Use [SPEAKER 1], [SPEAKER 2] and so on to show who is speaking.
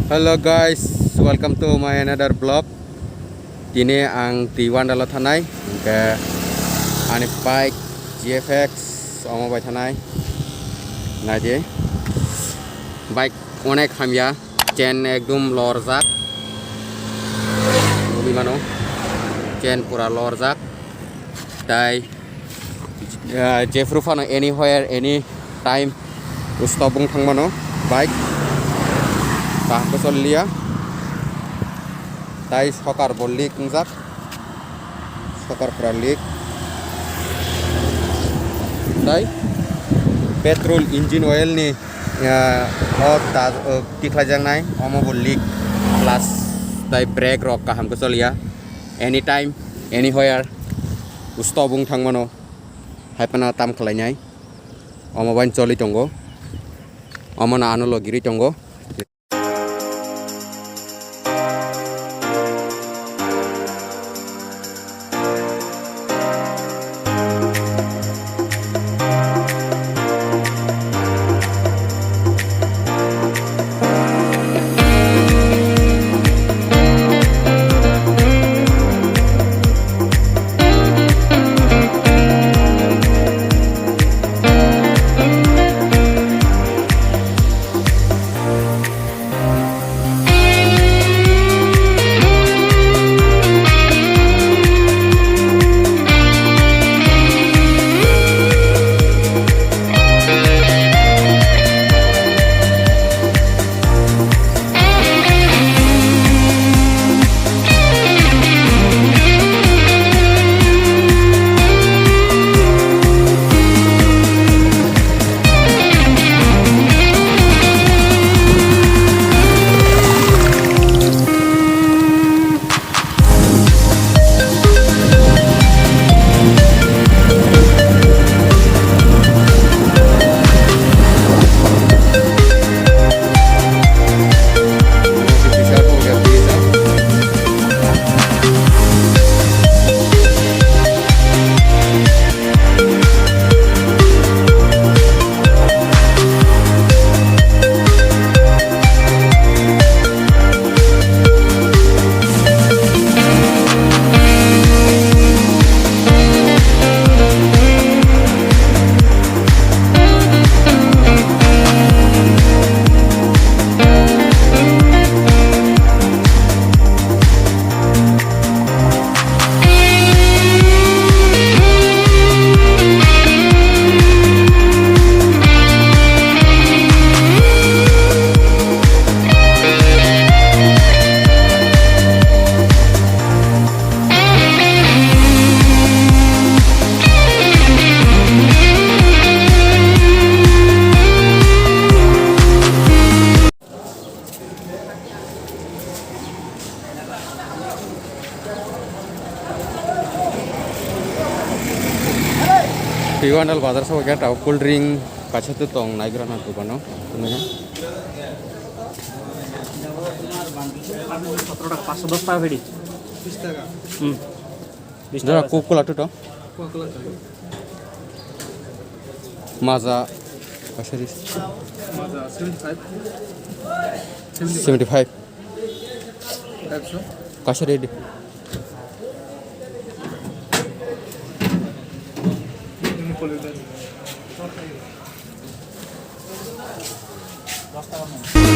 [SPEAKER 1] Hello guys, welcome to my another vlog. Kini ang T1 dalo thanai ke ani bike GFX omo bai thanai na je bike onek hamya chain ekdom lorjak numi mano chain pura lorjak tai jefru fano anywhere any time stopung thangmano bike tah kesolia tai sokar bolik njak sokar pralik tai petrol engine oil ni ta tiklajang nai omo bolik plus tai brake rok kaham kesolia anytime anywhere ustobung thangmano haipana tam khlainyai omo bain choli tongo omo na anulo giri tongo. T1 dal bazar so gata cool drink kache tu tong nai grana tu bano kunnya
[SPEAKER 2] 17 টাকা 510 টাকা ভেড়ি
[SPEAKER 3] 20 টাকা
[SPEAKER 2] 20
[SPEAKER 1] jara
[SPEAKER 2] টাকা
[SPEAKER 1] kukula tu to
[SPEAKER 3] Kokola
[SPEAKER 1] maza kaseris
[SPEAKER 3] মাজা 75
[SPEAKER 1] 75
[SPEAKER 3] 100
[SPEAKER 1] kasere di
[SPEAKER 3] পলিটার
[SPEAKER 2] 10 টাকা